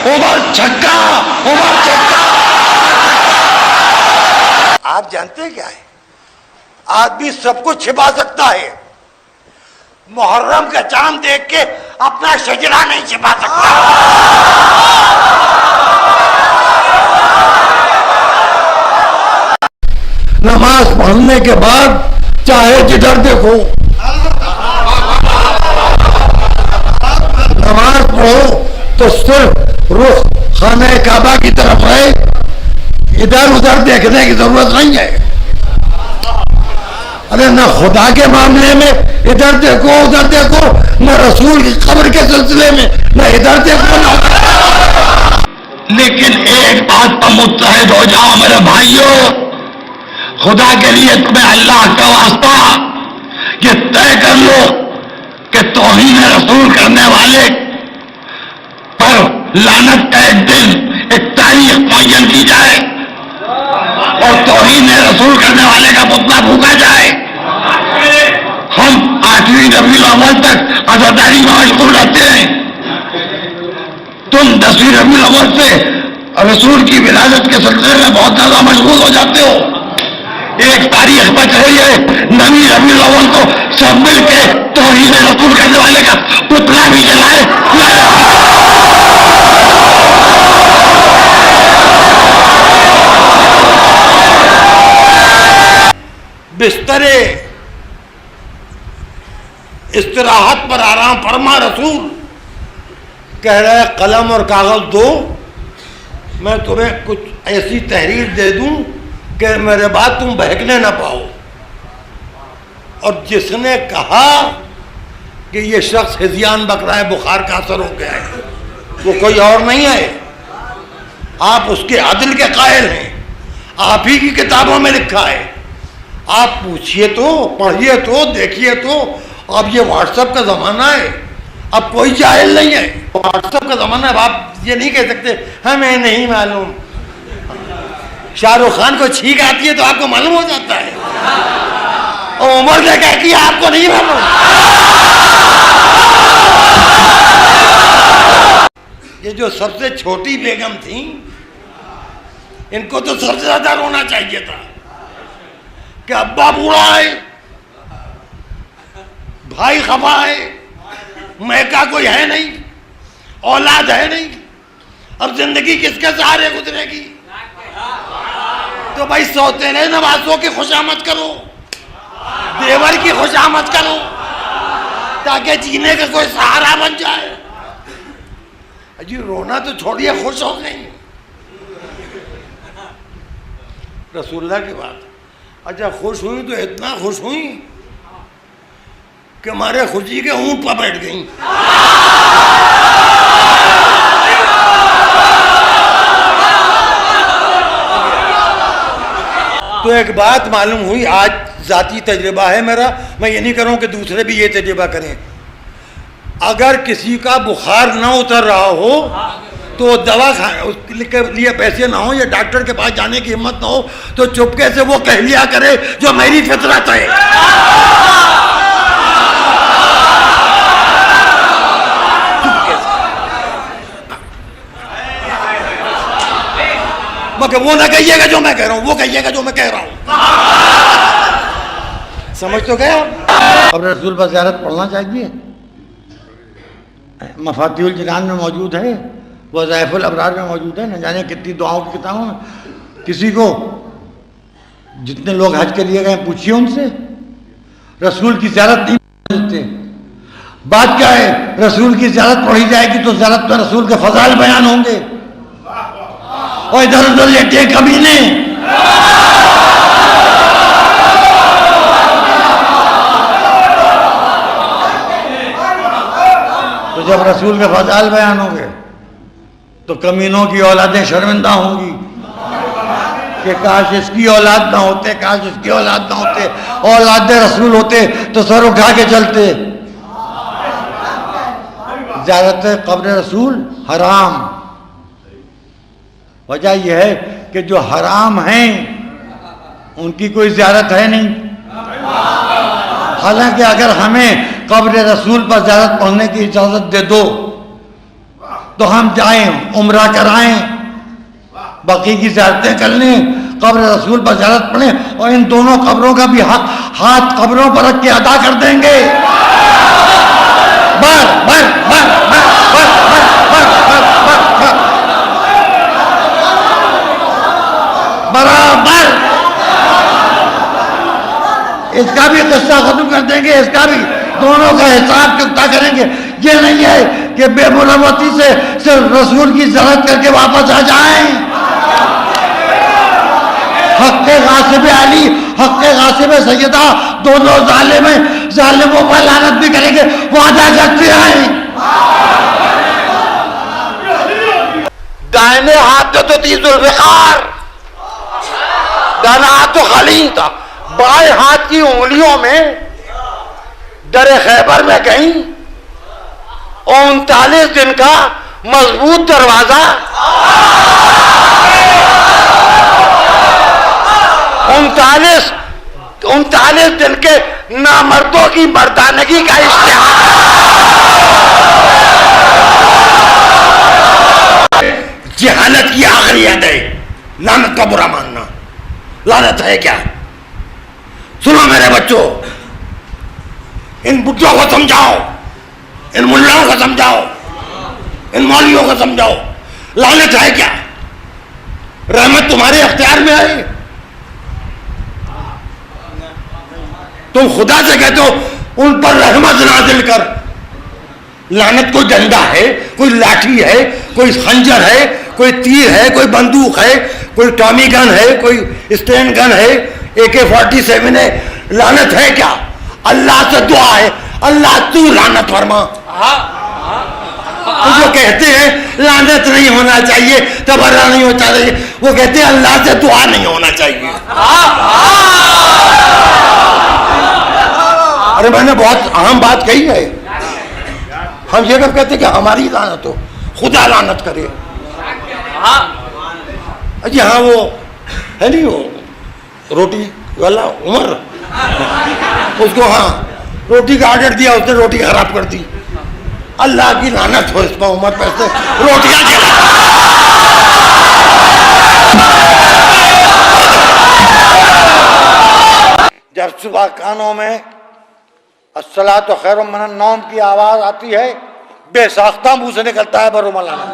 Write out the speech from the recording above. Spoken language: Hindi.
उमर छक्का, उमर छक्का। आप जानते हैं क्या है, आदमी सब कुछ छिपा सकता है, मुहर्रम का चांद देख के अपना शजरा नहीं छिपा सकता। नमाज पढ़ने के बाद चाहे जिधर देखो, नमाज पढ़ो तो सिर्फ रुख खाने काबा की तरफ है, इधर उधर देखने की जरूरत नहीं है। अरे न खुदा के मामले में इधर देखो उधर देखो, न रसूल की कब्र के सिलसिले में न इधर देखो न। लेकिन एक बात पर मुत्तहिद हो जाओ मेरे भाइयों, खुदा के लिए तुम्हें अल्लाह का वास्ता ये तय कर लो कि तौहीन रसूल करने वाले पर लानत का एक दिन एक तारीख मुअय्यन की जाए और तौहीन रसूल करने वाले का पुतला फूका जाए। हम 8वीं रबीउल अव्वल तक अज़ादारी में मशगूल रहते हैं, तुम 10वीं रबीउल अव्वल से रसूल की विलादत के सिलसिले में बहुत ज्यादा मशगूल हो जाते हो। एक तारीख बच रही है, 9वीं रबीउल अव्वल को सब मिलके तौहीन रसूल करने वाले का पुतला भी जलाए। बिस्तरे इस्तराहत पर आराम फरमा रसूल कह रहा है, कलम और कागज दो, मैं तुम्हें कुछ ऐसी तहरीर दे दूं कि मेरे बाद तुम बहकने ना पाओ। और जिसने कहा कि ये शख्स हिज़ियान बक रहा है, बुखार का असर हो गया है, वो कोई और नहीं है, आप उसके अदल के कायल हैं, आप ही की किताबों में लिखा है। आप पूछिए तो, पढ़िए तो, देखिए तो। अब ये व्हाट्सएप का ज़माना है, अब कोई जाहिल नहीं है, व्हाट्सएप का ज़माना है। आप ये नहीं कह सकते हमें नहीं मालूम। शाहरुख खान को छींक आती है तो आपको मालूम हो जाता है, और उमर ने क्या किया आपको नहीं मालूम। ये जो सबसे छोटी बेगम थी, इनको तो सबसे ज्यादा रोना चाहिए था कि अब्बा बूढ़ा है, भाई खफा है, मैका कोई है नहीं, औलाद है नहीं, अब जिंदगी किसके सहारे गुजरेगी। तो भाई सौतेले नवाजों की खुशामद करो, देवर की खुशामद करो, ताकि जीने का कोई सहारा बन जाए। अजी रोना तो छोड़िए, खुश हो गई रसूलुल्लाह की बात। अच्छा खुश हुई तो इतना खुश हुई कि हमारे खुशी के ऊंट पर बैठ गई। तो एक बात मालूम हुई, आज जाती तजर्बा है मेरा, मैं ये नहीं करूँ कि दूसरे भी ये तजर्बा करें। अगर किसी का बुखार ना उतर रहा हो तो दवा उसके लिए पैसे ना हो या डॉक्टर के पास जाने की हिम्मत ना हो तो चुपके से वो कह लिया करे जो मेरी फितरत है। मगर वो ना कहिएगा जो मैं कह रहा हूँ, वो कहिएगा जो मैं कह रहा हूँ। समझ तो गए आप। अब रसूल पर ज़ियारत पढ़ना चाहिए, मफातिहुल जिनान में मौजूद है, वज़ाइफुल अबरार में मौजूद है, न जाने कितनी दुआओं की किताबों में। किसी को जितने लोग हज के लिए गए पूछिए उनसे, रसूल की ज़ियारत नहीं मिलते। बात क्या है, रसूल की ज़ियारत पढ़ी जाएगी तो ज़ियारत में रसूल के फ़ज़ाइल बयान होंगे, और इधर उधर लेटे कमीने। तो जब रसूल के फ़ज़ाइल बयान होंगे तो कमीनों की औलादें शर्मिंदा होंगी कि काश इसकी औलाद ना होते, काश इसकी औलाद ना होते, औलाद रसूल होते तो सर उठा के चलते। ज़ियारत क़ब्र रसूल हराम। वजह यह है कि जो हराम हैं उनकी कोई ज़ियारत है नहीं। हालांकि अगर हमें क़ब्र रसूल पर ज़ियारत पढ़ने की इजाज़त दे दो तो हम जाएं, उम्रा कराएं, बाकी की ज़ियारतें कर लें, कब्र रसूल पर ज़ियारत पढ़ें और इन दोनों कब्रों का भी हक हाथ कब्रों पर रख के अदा कर देंगे। बर बर बर बर बर बर बर बर बर बराबर। इसका भी किस्सा खत्म कर देंगे, इसका भी दोनों का हिसाब चुकता करेंगे। ये नहीं है कि बेमुरवती से सिर्फ रसूल की ज़ियारत करके वापस आ जाएं। हक़्क़े गासिब अली, हक़्क़े गासिब सैयदा, दोनों जालिमों पर लानत भी करेंगे, वादा करते हैं। दाहिने हाथ में तो थी जुल्फ़िकार, दाहिना हाथ तो खाली ही था, बाएं हाथ की उंगलियों में दरे खैबर में गई 39 दिन का मजबूत दरवाजा, 39 दिन के नामर्दों की मर्दानगी का इश्तिहार। जहालत की आखिरी हद है लानत का बुरा मानना। लानत है क्या? सुनो मेरे बच्चों, इन बुड्ढों को समझाओ, इन मुल्लाओं को समझाओ, इन मौलवियों को समझाओ, लानत है क्या? रहमत तुम्हारे अख्तियार में आई, तुम खुदा से कहते हो उन पर रहमत नाजिल कर। लानत कोई डंडा है, कोई लाठी है, कोई खंजर है, कोई तीर है, कोई बंदूक है, कोई टॉमी गन है, कोई स्टैंड गन है, AK-47 है। लानत है क्या? अल्लाह से दुआ है, अल्लाह तू लानत फरमा। तो जो कहते हैं लानत नहीं होना चाहिए, तबर्रा नहीं होना चाहिए, वो कहते हैं अल्लाह से दुआ नहीं होना चाहिए। अरे मैंने बहुत अहम बात कही है। हम ये कब कहते कि हमारी लानत हो, खुदा लानत करे। जी हाँ, वो है नहीं, वो रोटी वाला उमर, उसको हाँ रोटी का ऑर्डर दिया, उसने रोटी खराब कर दी। अल्लाह की लानत हो इस पर, उमर पैसे रोटियां खिला। जब सुबह कानों में अस्सलातु खैरुम मिनन नौम की आवाज आती है, बेसाख्ता मुंह से निकलता है बरो मौलाना।